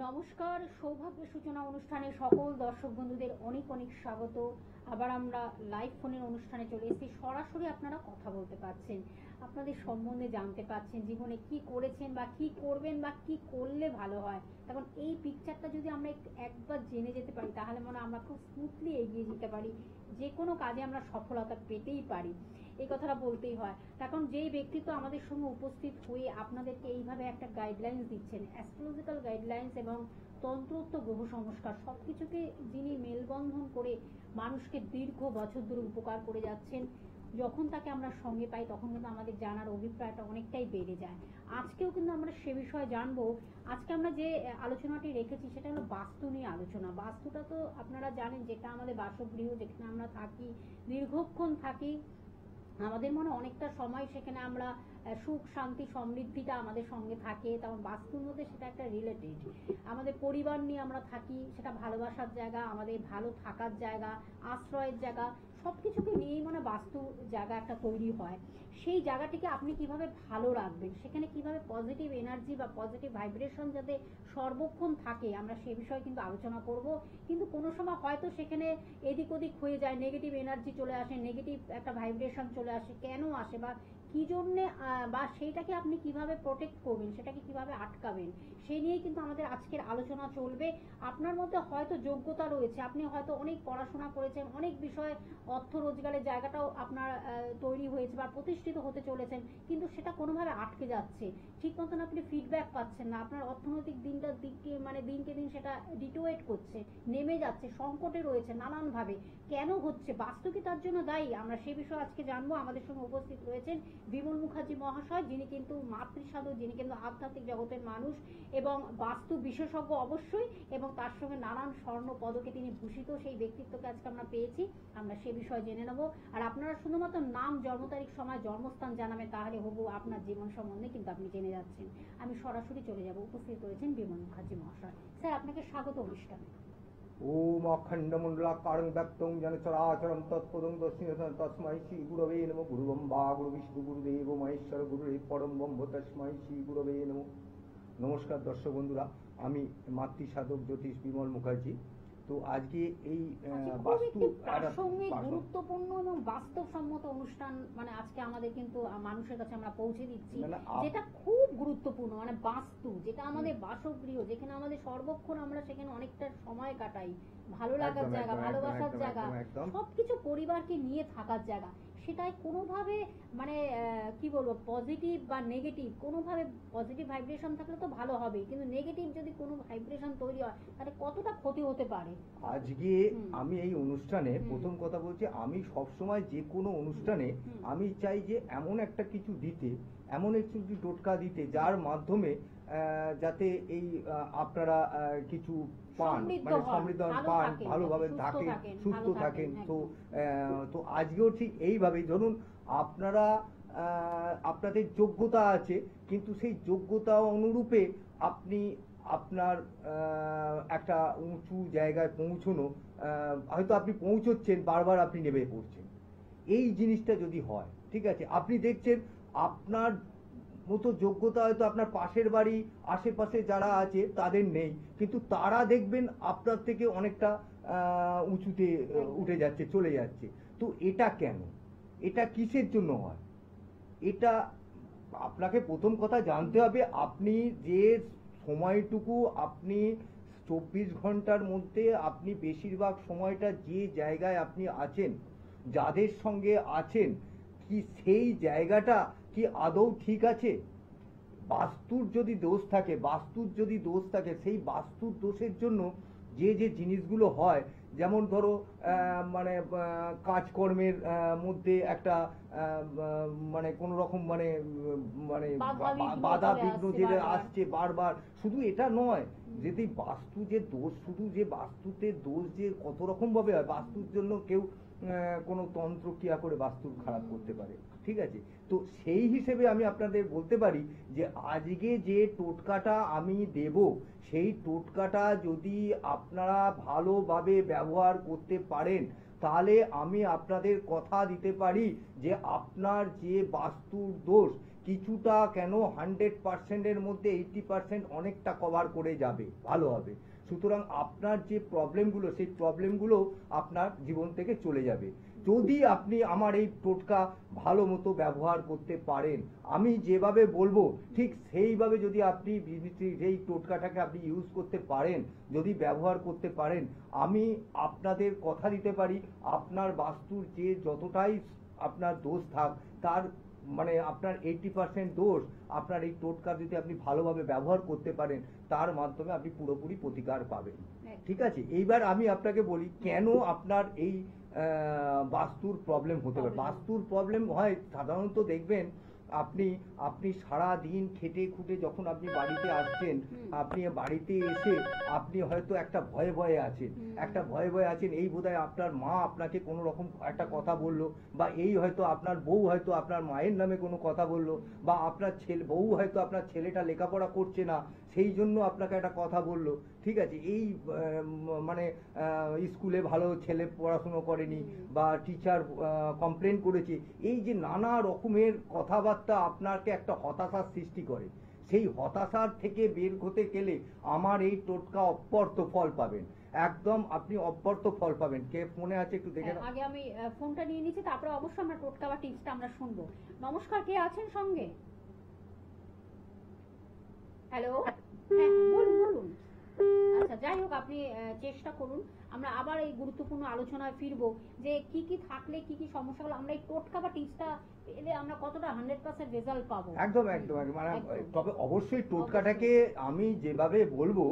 নমস্কার, সৌভাগ্য সূচনা অনুষ্ঠানে সকল দর্শক বন্ধুদের অনেক অনেক স্বাগত। আবার আমরা লাইভ ফোনের অনুষ্ঠানে চলে এসেছি। সরাসরি আপনারা কথা বলতে পারছেন, আপনাদের সম্বন্ধে জানতে পারছেন, জীবনে কি করেছেন বা কি করবেন বা কি করলে ভালো হয়। তখন এই পিকচারটা যদি আমরা একবার জেনে যেতে পারি তাহলে মনে হয় আমরা খুব স্মুথলি এগিয়ে যেতে পারি, যে কোনো কাজে আমরা সফলতা পেতেই পারি। এই কথাটা বলতেই হয়। এখন যেই ব্যক্তিত্ব আমাদের সঙ্গে উপস্থিত হয়ে আপনাদেরকে এইভাবে একটা গাইডলাইন্স দিচ্ছেন, অ্যাস্ট্রোলজিক্যাল গাইডলাইন্স এবং তন্ত্রোক্ত গ্রহ সংস্কার সবকিছুকে যিনি মেলবন্ধন করে মানুষকে দীর্ঘ বছর ধরে উপকার করে যাচ্ছেন, যখন তাকে আমরা সঙ্গে পাই তখন কিন্তু আমাদের জানার অভিপ্রায়টা অনেকটাই বেড়ে যায়। আজকেও কিন্তু আমরা সে বিষয়ে জানবো। আজকে আমরা যে আলোচনাটি রেখেছি সেটা হলো বাস্তু নিয়ে আলোচনা। বাস্তুটা তো আপনারা জানেন, যেটা আমাদের বাসগৃহ, যেখানে আমরা থাকি, দীর্ঘক্ষণ থাকি, আমাদের মনে অনেকটা সময় সেখানে আমরা সুখ শান্তি সমৃদ্ধিটা আমাদের সঙ্গে থাকে। তখন বাস্তুর মধ্যে সেটা একটা রিলেটেড। আমাদের পরিবার নিয়ে আমরা থাকি, সেটা ভালোবাসার জায়গা, আমাদের ভালো থাকার জায়গা, আশ্রয়ের জায়গা, সব কিছুকে নিয়েই মানে বাস্তু জায়গা একটা তৈরি হয়। সেই জায়গাটিকে আপনি কিভাবে ভালো রাখবেন, সেখানে কিভাবে পজিটিভ এনার্জি বা পজিটিভ ভাইব্রেশন যাতে সর্বক্ষণ থাকে, আমরা সে বিষয়ে কিন্তু আলোচনা করব। কিন্তু কোনো সময় হয়তো সেখানে এদিক ওদিক হয়ে যায়, নেগেটিভ এনার্জি চলে আসে, নেগেটিভ একটা ভাইব্রেশন চলে আসে, কেন আসে বা কি জন্যে, বা সেইটাকে আপনি কিভাবে প্রোটেক্ট করবেন, সেটাকে কিভাবে আটকাবেন, সেই নিয়েই কিন্তু আমাদের আজকের আলোচনা চলবে। আপনার মধ্যে হয়তো যোগ্যতা রয়েছে, আপনি হয়তো অনেক পড়াশোনা করেছেন, অনেক বিষয়ে অর্থ রোজগারের জায়গাটাও আপনার তৈরি হয়েছে বা প্রতিষ্ঠিত হতে চলেছেন, কিন্তু সেটা কোনোভাবে আটকে যাচ্ছে, ঠিক মতন আপনি ফিডব্যাক পাচ্ছেন না, আপনার অর্থনৈতিক দিনকে মানে দিনকে দিন সেটা ডিটোয়েট করছে, নেমে যাচ্ছে, সংকটে রয়েছে নানানভাবে। কেন হচ্ছে, বাস্তু কি তার জন্য দায়ী? আমরা সে বিষয়ে আজকে জানবো। আমাদের সঙ্গে উপস্থিত রয়েছেন বিমল মুখার্জি মহাশয়, যিনি কিন্তু মাতৃসাধক, যিনি কিন্তু আধ্যাত্মিক জগতের মানুষ এবং বাস্তু বিশেষজ্ঞ অবশ্যই, এবং তার সঙ্গে নানান স্বর্ণ পদকে তিনি ভূষিত সেই ব্যক্তিত্বকে আজকে আমরা পেয়েছি। আমরা সে বিষয়ে জেনে নেব। আর আপনারা শুধুমাত্র নাম, জন্ম তারিখ, সময়, জন্মস্থান জানাবেন, তাহলে হবু আপনার জীবন সম্বন্ধে কিন্তু আপনি জেনে যাচ্ছেন। আমি সরাসরি চলে যাব। উপস্থিত রয়েছেন বিমল মুখার্জি মহাশয়। স্যার, আপনাকে স্বাগত অনুষ্ঠানে। ओम अखंडमंडलाकारं व्याप्तं येन चराचरं तत्पदं दर्शयति तस्मै श्री गुरवे नमः। गुरुब्रह्मा गुरुविष्णु गुरुदेव महेश्वर गुरुरेव परम ब्रह्म तस्मै श्री गुरवे नमः। नमस्कार दर्शक बंधुरा, आमी मातृ साधक ज्योतिष बिमल मुखार्जी। তো আজকে এই বাস্তু প্রাসঙ্গিক, গুরুত্বপূর্ণ এবং বাস্তবসম্মত অনুষ্ঠান মানে আজকে আমাদের কিন্তু মানুষের কাছে আমরা পৌঁছে দিচ্ছি, যেটা খুব গুরুত্বপূর্ণ। মানে বাস্তু, যেটা আমাদের বাসগৃহ, যেখানে আমাদের সর্বক্ষণ আমরা সেখানে অনেকটা সময় কাটাই, ভালো লাগার জায়গা, ভালোবাসার জায়গা, সবকিছু পরিবারকে নিয়ে থাকার জায়গা, সেটাই কোনোভাবে মানে কি বলবো, পজিটিভ বা নেগেটিভ, কোনোভাবে পজিটিভ ভাইব্রেশন থাকলে তো ভালো হবে, কিন্তু নেগেটিভ যদি কোনো ভাইব্রেশন তৈরি হয় তাহলে কতটা ক্ষতি হতে পারে। আজকে আমি এই অনুষ্ঠানে প্রথম কথা বলছি, আমি সবসময় যে কোনো অনুষ্ঠানে আমি চাই যে এমন একটা কিছু দিতে, এমন একটু টোটকা দিতে যার মাধ্যমে যাতে এই আপনারা কিছু পান, মানে সমৃদ্ধ পান, ভালোভাবে থাকেন, সুস্থ থাকেন। তো আজকেও ঠিক এইভাবেই ধরুন আপনারা আপনাদের যোগ্যতা আছে, কিন্তু সেই যোগ্যতা অনুরূপে আপনি আপনার একটা উঁচু জায়গায় পৌঁছানো, হয়তো আপনি পৌঁছচ্ছেন, বারবার আপনি নেমে পড়ছেন, এই জিনিসটা যদি হয়, ঠিক আছে, আপনি দেখছেন আপনার মতো যোগ্যতা হয়তো আপনার পাশের বাড়ি, আশেপাশে যারা আছে তাদের নেই, কিন্তু তারা দেখবেন আপনার থেকে অনেকটা উঁচুতে উঠে যাচ্ছে, চলে যাচ্ছে। তো এটা কেন, এটা কিসের জন্য হয়? এটা আপনাকে প্রথম কথা জানতে হবে, আপনি যে সময়টুকু আপনি 24 ঘন্টার মধ্যে আপনি বেশিরভাগ সময়টা যে জায়গায় আপনি আছেন, যাদের সঙ্গে আছেন, কি সেই জায়গাটা কি আদৌ ঠিক আছে? বাস্তুর যদি দোষ থাকে, সেই বাস্তুর দোষের জন্য যে যে জিনিসগুলো হয়, যেমন ধরো মানে কাজকর্মের মধ্যে একটা মানে কোন রকম মানে মানে বাধা বিঘ্ন যেটা আসছে বারবার, শুধু এটা নয়, যদি বাস্তু যে দোষ, শুধু যে বাস্তুতে দোষ যে কত রকম ভাবে হয়, বাস্তুর জন্য কেউ কোনো তন্ত্র ক্রিয়া করে বাস্তু খারাপ করতে পারে, ঠিক আছে। তো সেই হিসেবে আমি আপনাদের বলতে পারি যে আজকে যে টোটকাটা আমি দেব, সেই টোটকাটা যদি আপনারা ভালোভাবে ব্যবহার করতে পারেন, তাহলে আমি আপনাদের কথা দিতে পারি যে আপনার যে বাস্তুর দোষ, কি কিছুটা কেন 100%-এর মধ্যে 80% অনেকটা কভার করে যাবে, ভালো হবে। সুতরাং আপনার যে প্রবলেমগুলো, সেই প্রবলেমগুলো আপনার জীবন থেকে চলে যাবে যদি আপনি আমার এই টোটকা ভালো মতো ব্যবহার করতে পারেন। আমি যেভাবে বলবো ঠিক সেইভাবে যদি আপনি এই টোটকাটাকে আপনি ইউজ করতে পারেন, যদি ব্যবহার করতে পারেন, আমি আপনাদের কথা দিতে পারি আপনার বাস্তুর যে যতটাই আপনার দোষ থাক, তার মানে আপনার 80% দোষ আপনার এই টোটকা যদি আপনি ভালোভাবে ব্যবহার করতে পারেন, তার মাধ্যমে আপনি পুরোপুরি প্রতিকার পাবেন। ঠিক আছে, এইবার আমি আপনাকে বলি কেন আপনার এই বাস্তুর প্রবলেম হতে পারে। বাস্তুর প্রবলেম হয় সাধারণত দেখবেন আপনি আপনি সারা দিন খেটে খুঁটে যখন আপনি বাড়িতে আসছেন, আপনি বাড়িতে এসে আপনি হয়তো একটা ভয়ে ভয়ে আছেন, এই বোধহয় আপনার মা আপনাকে কোনো রকম একটা কথা বললো, বা এই হয়তো আপনার বউ হয়তো আপনার মায়ের নামে কোনো কথা বললো, বা আপনার বউ হয়তো আপনার ছেলেটা লেখাপড়া করছে না সেই জন্য আপনাকে একটা কথা বললো। ঠিক আছে, এই মানে স্কুলে ভালো ছেলে পড়াশুনো করেনি, বা টিচার কমপ্লেন করেছে, এই যে নানা রকমের কথাবার্তা আপনাকে একটা হতাশার সৃষ্টি করে। সেই হতাশার থেকে বের হতে গেলে আমার এই টোটকা অব্যর্থ ফল পাবেন, একদম আপনি অব্যর্থ ফল পাবেন। কে ফোনে আছে একটু দেখে নাও। আগে আমি ফোনটা নিয়ে নিচ্ছি, তারপরে অবশ্যই আমরা টোটকা বা টিপসটা আমরা শুনবো। নমস্কার, কে আছেন সঙ্গে? হ্যালো, হ্যাঁ বলুন বলুন। আচ্ছা, যাই হোক, আপনি চেষ্টা করুন। আমরা আবার এই গুরুত্বপূর্ণ আলোচনায় ফিরবো যে কি কি থাকলে কি কি সমস্যাগুলো আমরা এই টোটকা বা টিপসটা পেলে আমরা কতটা 100% রেজাল্ট পাবো। একদম একদম মানে তবে অবশ্যই টোটকাটাকে আমি যেভাবে বলবো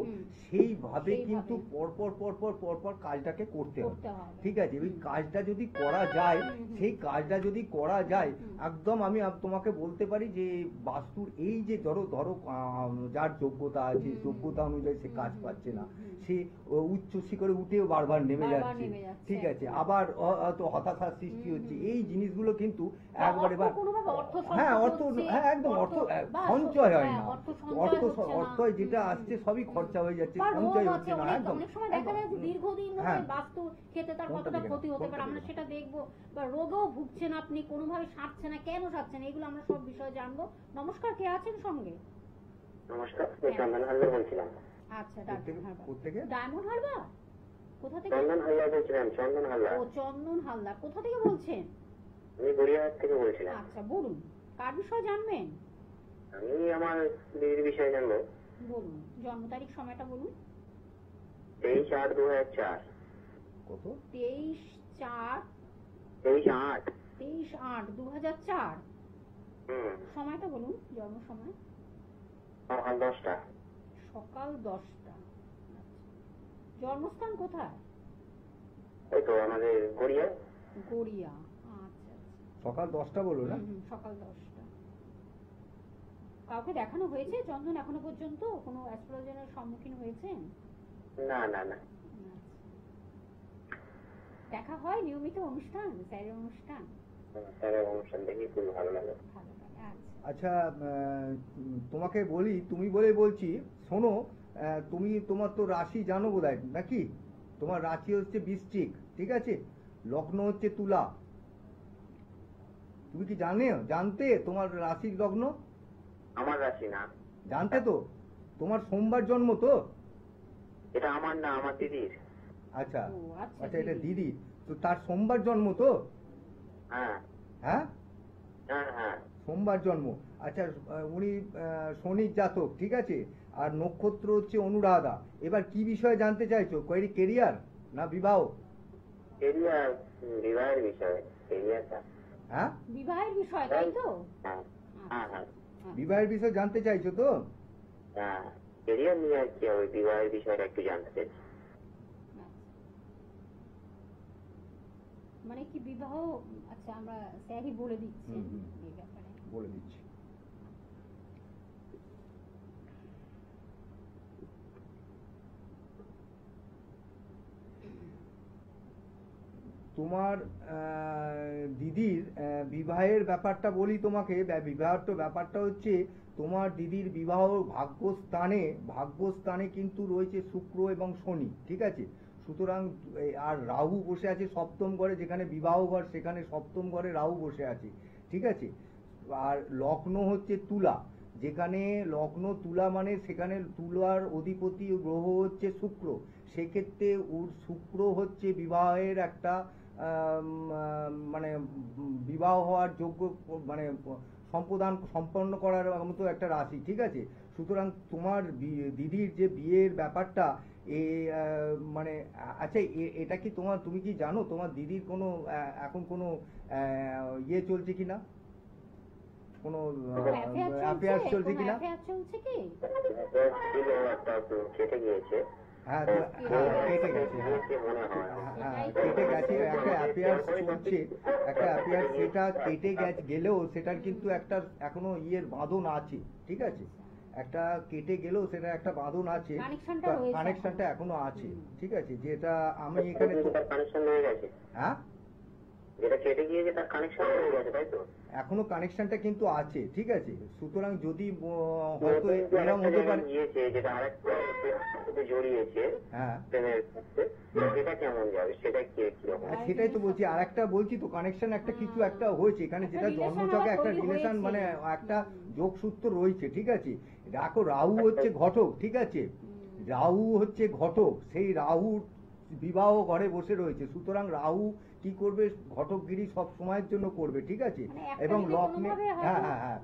সেইভাবে কিন্তু পরপর পরপর পরপর কাজটাকে করতে হবে। ঠিক আছে, ওই কাজটা যদি করা যায়, সেই কাজটা যদি করা যায়, একদম আমি তোমাকে বলতে পারি যে বাস্তুর এই যে ধরো ধরো যার যোগ্যতা আছে, যোগ্যতা অনুযায়ী সে কাজ পাচ্ছে না, সে উচ্চ শিখরে উঠেও বারবার নেমে যাচ্ছে। ঠিক আছে, আবার হতাশার সৃষ্টি হচ্ছে। এই জিনিসগুলো কিন্তু একবারে হ্যাঁ অর্থ, হ্যাঁ একদম অর্থ সঞ্চয় হয় না, অর্থ যেটা আসছে সবই খরচা হয়ে যাচ্ছে, সঞ্চয় হচ্ছে না। একদম অনেক সময় দেখা যায় যে দীর্ঘদিন ধরে বাস্তু খেতে তার কতটা ক্ষতি হতে পারে, আমরা সেটা দেখবো। বা রোগেও ভুগছেন আপনি, কোনোভাবে সারছে না, কেন সারছে না, এগুলো আমরা সব বিষয়ে জানবো। নমস্কার, কে আছেন সঙ্গে? নমস্কার, আমি চন্দন হালদার বলছিলাম। আচ্ছা, ডায়মন্ড হারবার কোথা থেকে? চন্দন হালদার বলছিলাম। চন্দন হালদার। ও চন্দন হালদার, কোথা থেকে বলছেন? আমি গড়িয়াহাট থেকে বলছিলাম। আচ্ছা, বলুন কার বিষয়ে জানবেন? আমি আমার দিদির বিষয়ে জানবো। বলুন, জন্ম তারিখ সময়টা বলুন। 23/8/2004। কত? 23/8/2004। সময়টা বলুন, জন্ম সময়। সকাল 10টা। সকাল 10টা। জন্মস্থান কোথায়? ওই তো আমাদের গড়িয়া। গড়িয়া। আচ্ছা, সকাল 10টা বলো না? সকাল 10টা। কাউকে দেখানো হয়েছে চন্দন এখনো পর্যন্ত? কোনো অ্যাস্ট্রোলজারের সম্মুখীন হয়েছেন? না না না। দেখা হয় নিয়মিত অনুষ্ঠান, স্যারের অনুষ্ঠান? স্যারের অনুষ্ঠান দেখি খুব ভালো লাগে। আচ্ছা, তোমাকে বলি, তুমি বলে বলছি, শোনো, তুমি তোমার তো রাশি জানো বোধহয় নাকি? তোমার রাশি হচ্ছে বৃশ্চিক, ঠিক আছে, লগ্ন হচ্ছে তুলা। তুমি কি জানতে তোমার রাশির লগ্ন? আমার রাশি না জানতে তো? তোমার সোমবার জন্ম তো? এটা আমার না, আমার দিদির। আচ্ছা আচ্ছা, এটা দিদি তো, তার সোমবার জন্ম তো? হ্যাঁ হ্যাঁ হ্যাঁ, সোমবার জন্ম। আচ্ছা, উনি শনির জাতক, ঠিক আছে, আর নক্ষত্র হচ্ছে অনুরাধা। এবার কি বিষয়ে জানতে চাইছো? কেরিয়ার না বিবাহ? কেরিয়ার, বিবাহের বিষয়। কেরিয়ারটা হ্যাঁ, বিবাহের বিষয়, তাই তো? হ্যাঁ, বিবাহের বিষয় জানতে চাইছো তো? হ্যাঁ, কেরিয়ার নিয়ে আর কি, ওই বিবাহের বিষয়টা একটু জানতে চাই। মানে কি বিবাহ? আচ্ছা, আমরা স্যারই বলে দিচ্ছি এই ব্যাপারে। বলে দিচ্ছি। তোমার দিদির বিবাহের ব্যাপারটা বলি তোমাকে। ব্যাপারটা হচ্ছে তোমার দিদির বিবাহ ভাগ্যস্থানে কিন্তু রয়েছে শুক্র এবং শনি, ঠিক আছে। সুতরাং আর রাহু বসে আছে সপ্তম ঘরে, যেখানে বিবাহ ঘর সেখানে সপ্তম ঘরে রাহু বসে আছে, ঠিক আছে। আর লগ্ন হচ্ছে তুলা, যেখানে লগ্ন তুলা মানে সেখানে তুলার অধিপতি গ্রহ হচ্ছে শুক্র, সেক্ষেত্রে ওর শুক্র হচ্ছে বিবাহের একটা মানে বিবাহ হওয়ার যোগ্য, মানে সম্পন্ন করার মতো একটা রাশি, ঠিক আছে। সুতরাং তোমার দিদির যে বিয়ের ব্যাপারটা মানে আচ্ছা, এটা কি তুমি কি জানো তোমার দিদির কোনো এখন কোনো ইয়ে চলছে কিনা, কোনো অ্যাফেয়ার্স চলছে কিনা? ছিল একটা তো কেটে গিয়েছে। হ্যাঁ কেটে গেছে, কেটে গেছে, একটা অ্যাফেয়ার্স চলছে, একটা অ্যাফেয়ার্স, সেটা কেটে গেলেও সেটার কিন্তু একটা এখনো ইয়ের বাঁধন আছে, ঠিক আছে। একটা কেটে গেলেও সেটা একটা বাঁধন আছে, কানেকশনটা এখনো আছে, ঠিক আছে। যেটা আমি এখানে কানেকশন হয়ে গেছে, হ্যাঁ যেটা কেটে গিয়েছে তার কানেকশন হয়ে গেছে, তাই তো? এখনো কানেকশনটা কিন্তু আছে, ঠিক আছে। সুতরাং যদি হয়তো এরকম হতে পারে যেটা আরেকটা জড়িয়েছে, হ্যাঁ সেটা কেমন যাবে, সেটা কি রকম? সেটাই তো বলছি, আর একটা বলছি তো কানেকশন একটা কিছু একটা হয়েছে এখানে, যেটা জন্মছকে একটা রিলেশন, মানে একটা যোগসূত্র রয়েছে, ঠিক আছে। দেখো রাহু হচ্ছে ঘটক, ঠিক আছে, রাহু হচ্ছে ঘটক, সেই রাহুর বিবাহ ঘরে বসে রয়েছে, সুতরাং রাহু কি করবে, ঘটকগিরি সব সময়ের জন্য করবে, ঠিক আছে। এবং লগ্নে, হ্যাঁ হ্যাঁ হ্যাঁ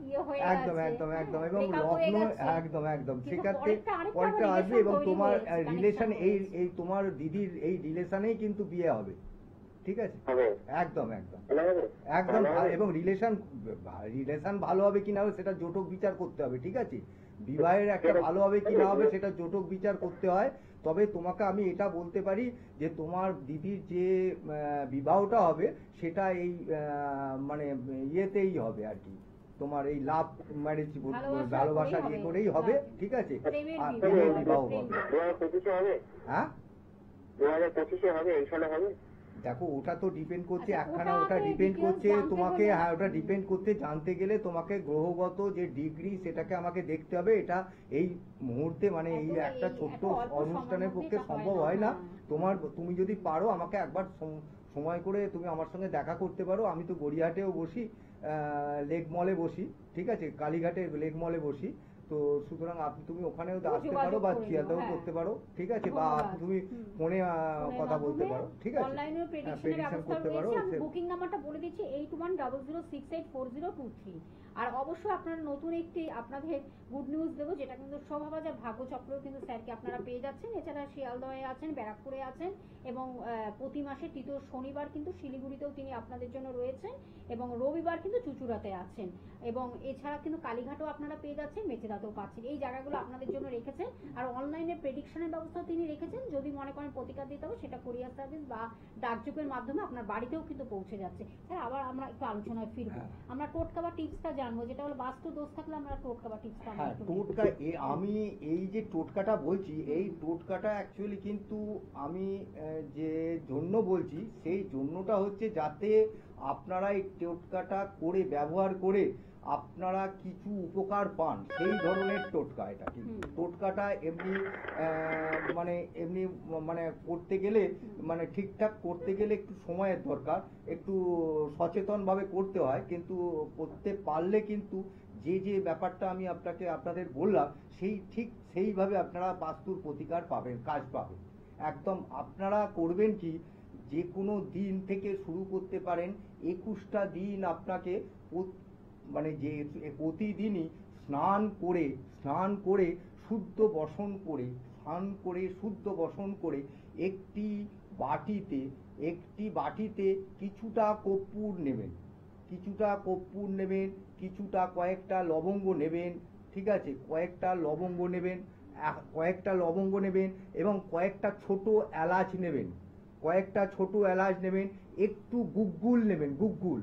একদম একদম একদম, এবং লগ্ন একদম একদম সেক্ষেত্রে পরেরটা আসবে, এবং তোমার রিলেশন এই তোমার দিদির এই রিলেশনেই কিন্তু বিয়ে হবে, ঠিক আছে। একদম একদম একদম, এবং রিলেশন ভালো হবে কি না হবে সেটা জোটক বিচার করতে হবে, ঠিক আছে। বিবাহের একটা ভালো হবে কি না হবে সেটা জোটক বিচার করতে হয়। তবে তোমাকে আমি এটা বলতে পারি যে তোমার দিদির যে বিবাহটা হবে সেটা এই মানে ইয়েতেই হবে আর কি, তোমার এই লাভ ম্যারেজ, ভালোবাসার ইয়ে করেই হবে, ঠিক আছে। আর প্রেমের বিবাহ হবে, হ্যাঁ 2025-এ হবে, এই সালে হবে। দেখো ওটা তো ডিপেন্ড করছে, একখানা ওটা ডিপেন্ড করছে তোমাকে, হ্যাঁ ওটা ডিপেন্ড করতে জানতে গেলে তোমাকে গ্রহগত যে ডিগ্রি সেটাকে আমাকে দেখতে হবে। এটা এই মুহূর্তে মানে এই একটা ছোট্ট অনুষ্ঠানের পক্ষে সম্ভব হয় না। তুমি যদি পারো আমাকে একবার সময় করে তুমি আমার সঙ্গে দেখা করতে পারো, আমি তো গড়িয়াহাটেও বসি, লেক মলে বসি, ঠিক আছে, কালীঘাটে লেক মলে বসি, তো সুতরাং তুমি ওখানেও আসতে পারো বা চিয়াতেও করতে পারো, ঠিক আছে, বা তুমি ফোনে কথা বলতে পারো, ঠিক আছে, অনলাইনে প্রেডিকশনের ব্যবস্থা রয়েছে। আমি বুকিং নাম্বারটা বলে দিচ্ছি 8100684023। আর অবশ্যই আপনারা নতুন একটি আপনাদের গুড নিউজ দেবো, যেটা কিন্তু শোভাবাজার ভাগ্যচক্রেও কিন্তু স্যারকে আপনারা পেয়ে যাচ্ছেন। এছাড়া শিয়ালদহে আছেন, ব্যারাকপুরে আছেন, এবং প্রতি মাসে তৃতীয় শনিবার কিন্তু শিলিগুড়িতেও তিনি আপনাদের জন্য রয়েছেন, এবং রবিবার কিন্তু চুচুড়াতে আছেন, এবং এছাড়া কিন্তু কালীঘাটও আপনারা পেয়ে যাচ্ছেন, মেচেদাতেও পাচ্ছেন। এই জায়গাগুলো আপনাদের জন্য রেখেছেন। আর অনলাইনে প্রেডিকশনের ব্যবস্থাও তিনি রেখেছেন, যদি মনে করেন প্রতিকার দিতে হবে সেটা কুরিয়ার সার্ভিস বা ডাকযোগের মাধ্যমে আপনার বাড়িতেও কিন্তু পৌঁছে যাচ্ছে। স্যার আবার আমরা একটু আলোচনায় ফিরবো, আমরা টোটকা বা টিপসটা জানবো, যেটা হলো বাস্তু দোষ থাকলে আমরা টোটকা বা টিপসটা। হ্যাঁ টোটকা, আমি এই যে টোটকাটা বলছি, এই টোটকাটা অ্যাকচুয়ালি কিন্তু আমি যে জন্য বলছি সেই জন্যটা হচ্ছে যাতে আপনারা এই টোটকাটা করে ব্যবহার করে আপনারা কিছু উপকার পান, সেই ধরনের টোটকা এটা। কিন্তু টোটকাটা এমনি মানে করতে গেলে, মানে ঠিকঠাক করতে গেলে একটু সময়ের দরকার, একটু সচেতনভাবে করতে হয়, কিন্তু করতে পারলে কিন্তু যে ব্যাপারটা আমি আপনাদের বললাম ঠিক সেইভাবে আপনারা বাস্তুর প্রতিকার পাবেন, কাজ পাবেন একদম। আপনারা করবেন কি, যে কোনো দিন থেকে শুরু করতে পারেন, 21টা দিন আপনাকে মানে যে প্রতিদিনই স্নান করে শুদ্ধ বসন করে একটি বাটিতে কিছুটা কর্পূর নেবেন, কিছুটা কয়েকটা লবঙ্গ নেবেন, ঠিক আছে, কয়েকটা লবঙ্গ নেবেন এবং কয়েকটা ছোট এলাচ নেবেন, একটু গুগ্গুল নেবেন, গুগ্গুল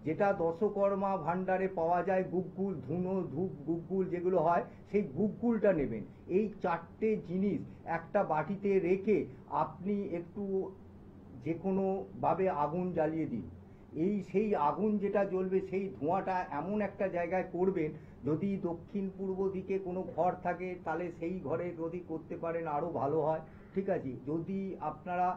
যেটা দশকর্মা ভান্ডারে পাওয়া যায়, গুগ্গুল, ধুনো, ধূপ, গুগ্গুল যেগুলো হয়, সেই গুগ্গুলটা নেবেন। এই 4টে জিনিস একটা বাটিতে রেখে আপনি একটু যে কোনো ভাবে আগুন জ্বালিয়ে দিন। সেই আগুন যেটা জ্বলবে সেই ধোঁয়াটা এমন একটা জায়গায় করবেন যদি দক্ষিণ পূর্ব দিকে কোনো ঘর থাকে তাহলে সেই ঘরে যদি করতে পারেন আরো ভালো হয়, ঠিক আছে। যদি আপনারা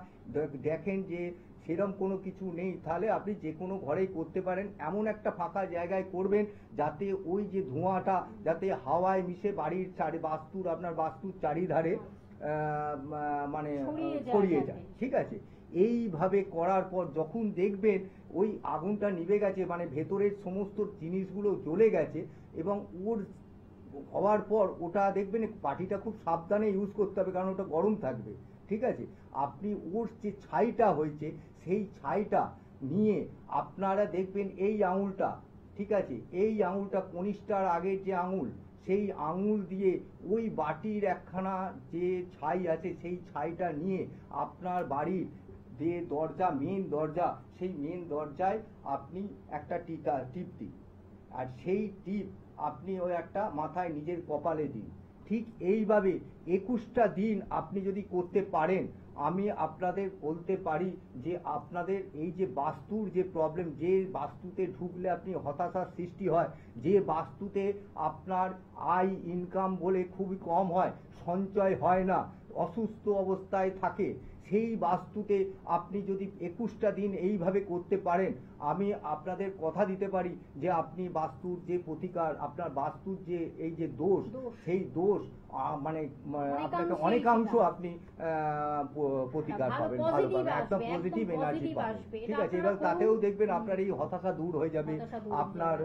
দেখেন যে সেরকম কোনো কিছু নেই, তাহলে আপনি যে কোনো ঘরেই করতে পারেন। এমন একটা ফাঁকা জায়গায় করবেন যাতে ওই যে ধোঁয়াটা যাতে হাওয়ায় মিশে বাড়ির আপনার বাস্তুর চারিধারে মানে ছড়িয়ে যায়, ঠিক আছে। এইভাবে করার পর যখন দেখবেন ওই আগুনটা নিভে গেছে, মানে ভেতরের সমস্ত জিনিসগুলো জ্বলে গেছে, এবং ওর হওয়ার পর ওটা দেখবেন বাটিটা খুব সাবধানে ইউজ করতে হবে, কারণ ওটা গরম থাকবে, ঠিক আছে। আপনি ওর যে ছাইটা হয়েছে সেই ছাইটা নিয়ে আপনারা দেখবেন এই আঙুলটা, ঠিক আছে, এই আঙুলটা কনিষ্ঠার আগের যে আঙুল, সেই আঙুল দিয়ে ওই বাটির একখানা যে ছাই আছে সেই ছাইটা নিয়ে আপনার বাড়ির যে দরজা, মেন দরজা, সেই মেন দরজায় আপনি একটা টিপ দিন, আর সেই টিপ আপনি ওই একটা মাথায় নিজের কপালে দিন। ঠিক এইভাবে 21টা দিন আপনি যদি করতে পারেন, আমি আপনাদের বলতে পারি যে আপনাদের এই যে বাস্তুর যে প্রবলেম, যে বাস্তুতে ঢুকলে আপনি হতাশার সৃষ্টি হয়, যে বাস্তুতে আপনার আয় ইনকাম বলে খুবই কম হয়, সঞ্চয় হয় না, অসুস্থ অবস্থায় থাকে, সেই বাস্তুতে আপনি যদি 21টা দিন এইভাবে করতে পারেন, আমি আপনাদের কথা দিতে পারি যে আপনি বাস্তুর যে প্রতিকার, আপনার বাস্তুর যে এই যে দোষ, সেই দোষ মানে আপনাকে অনেকাংশ আপনি প্রতিকার পাবেন, ভালো পাবেন, একদম পজিটিভ এনার্জি পাবেন, ঠিক আছে। এবার তাতেও দেখবেন আপনার এই হতাশা দূর হয়ে যাবে, আপনার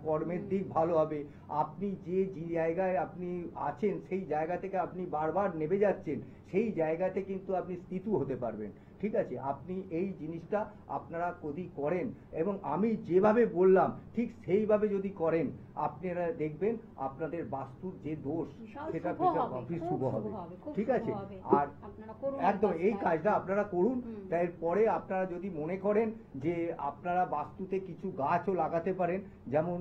কর্মের দিক ভালো হবে, আপনি যে জায়গায় আপনি আছেন সেই জায়গা থেকে আপনি বারবার নেমে যাচ্ছেন, সেই জায়গাতে কিন্তু আপনি স্থিত হতে পারবেন, ঠিক আছে। আপনি এই জিনিসটা আপনারা যদি করেন এবং আমি যেভাবে বললাম ঠিক সেইভাবে যদি করেন, আপনারা দেখবেন আপনাদের বাস্তুর যে দোষ সেটা শুভ হবে, ঠিক আছে। আর একদম এই কাজটা আপনারা করুন। তারপরে আপনারা যদি মনে করেন যে আপনারা বাস্তুতে কিছু গাছও লাগাতে পারেন, যেমন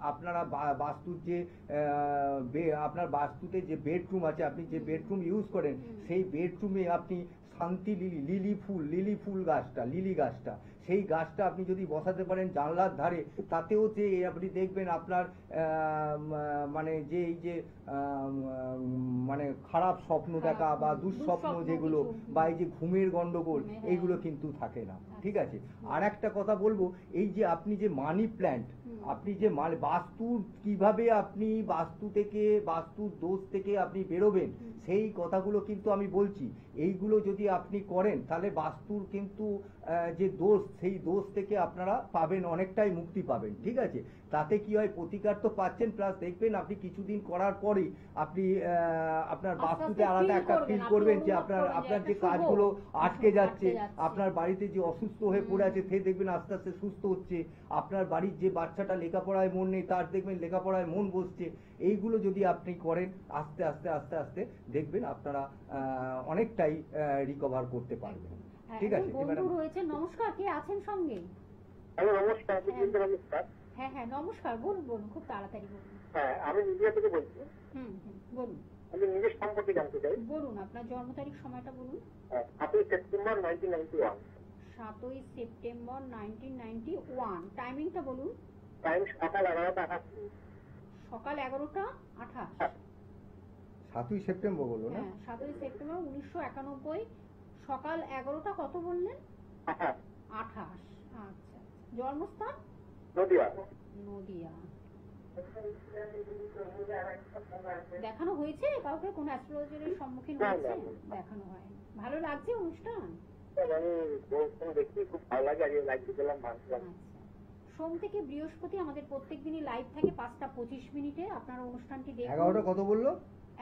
আপনারা বাস্তুর যে আপনার বাস্তুতে যে বেডরুম আছে, আপনি যে বেডরুম ইউজ করেন সেই বেডরুমে আপনি শান্তি লিলি ফুল গাছটা, লিলি গাছটা, সেই গাছটা আপনি যদি বসাতে পারেন জানলার ধারে, তাতেও যে আপনি দেখবেন আপনার মানে যে এই যে মানে খারাপ স্বপ্ন দেখা বা দুঃস্বপ্ন যেগুলো বা এই যে ঘুমের গন্ডগোল, এইগুলো কিন্তু থাকে না, ঠিক আছে। আর একটা কথা বলবো, এই যে আপনি যে মানি প্ল্যান্ট, আপনি যে বাস্তুর কিভাবে আপনি বাস্তুর দোষ থেকে আপনি বেরোবেন, সেই কথাগুলো কিন্তু আমি বলছি। এইগুলো যদি আপনি করেন তাহলে বাস্তুর কিন্তু যে দোষ, সেই দোষ থেকে আপনারা পাবেন, অনেকটাই মুক্তি পাবেন, ঠিক আছে। তাতে কি হয়, প্রতিকার তো পাচ্ছেন, প্লাস দেখবেন আপনি কিছুদিন করার পরে আপনি আপনার বাস্তুতে আলাদা একটা ফিল করবেন যে আপনার যে কাজগুলো আটকে যাচ্ছে, আপনার বাড়িতে যে অসুস্থ হয়ে পড়ে আছে সে দেখবেন আস্তে আস্তে সুস্থ হচ্ছে, আপনার বাড়ির যে বাচ্চাটা লেখাপড়ায় মন নেই তার দেখবেন লেখাপড়ায় মন বসছে। এইগুলো যদি আপনি করেন আস্তে আস্তে আস্তে আস্তে দেখবেন আপনারা অনেকটাই রিকভার করতে পারবেন, ঠিক আছে। বন্ধু রয়েছে, নমস্কার, কে আছেন সঙ্গে? হ্যালো, নমস্কার। নমস্কার। হ্যাঁ হ্যাঁ নমস্কার, বলুন খুব তাড়াতাড়ি বলুন। হ্যাঁ, আমি ইন্ডিয়া থেকে বলছি। বলুন। আমি নিজের সম্পর্কে জানতে চাই। বলুন, আপনার জন্ম তারিখ, সময়টা বলুন। 7ই সেপ্টেম্বর 1991। 7ই সেপ্টেম্বর 1991। টাইমিংটা বলুন। টাইম সকাল 11টা 28। সকাল 11টা 28। 7ই সেপ্টেম্বর বললো না? হ্যাঁ, 7ই সেপ্টেম্বর 1991 সকাল 11টা কত বললেন? 28। আচ্ছা, জন্মস্থান? নদিয়া। নদিয়া। দেখানো হয়েছে কাউকে, কোন অ্যাস্ট্রোলজারের সম্মুখীন হয়েছে? দেখানো হয়নি। ভালো লাগছে অনুষ্ঠান? আমি দেখি, খুব ভালো লাগে, আজকে লাইভ দিলাম, ভালো লাগছে। সোম থেকে বৃহস্পতি আমাদের প্রত্যেক দিনই লাইভ থাকে 5টা 25 মিনিটে। আপনারা অনুষ্ঠানটি দেখুন। 11টা কত বললো?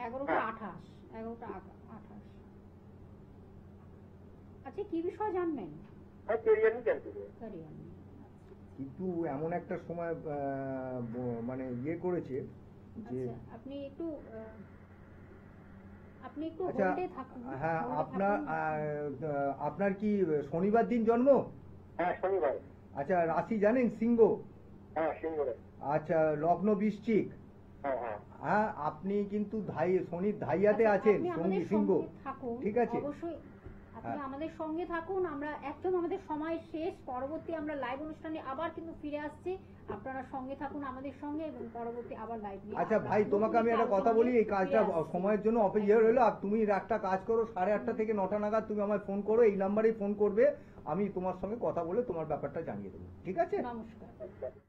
11টা 28। 11টা 28। আচ্ছা, কি বিষয় জানবেন? ক্যারিয়ার নিয়ে জানতে চাই। ক্যারিয়ার নিয়ে। কিন্তু এমন একটা সময় মানে ইয়ে করেছে যে আপনি একটু আচ্ছা, হোল্ডে থাকুন। হ্যাঁ, আপনার কি শনিবার দিন জন্ম? হ্যাঁ, শনিবার। আচ্ছা, রাশি জানেন? সিংহ? হ্যাঁ, সিংহ। আচ্ছা, লগ্ন বৃশ্চিক। হ্যাঁ হ্যাঁ। হ্যাঁ, আপনি কিন্তু শনির ধাইয়াতে আছেন, সিংহ, ঠিক আছে। আপনি আমাদের সঙ্গে থাকুন। আমরা একদম আমাদের সময় শেষ, পরবর্তী আমরা লাইভ অনুষ্ঠানে আবার কিন্তু ফিরে আসছি। আপনারা সঙ্গে থাকুন আমাদের সঙ্গে এবং পরবর্তী আবার লাইভ নিয়ে। আচ্ছা ভাই, তোমাকে আমি একটা কথা বলি, এই কাজটা সময়ের জন্য অপেক্ষা রইলো। আর তুমি একটা কাজ করো, 8:30 থেকে 9টা নাগাদ তুমি আমায় ফোন করো, এই নাম্বারেই ফোন করবে, আমি তোমার সঙ্গে কথা বলে তোমার ব্যাপারটা জানিয়ে দেবো, ঠিক আছে? নমস্কার।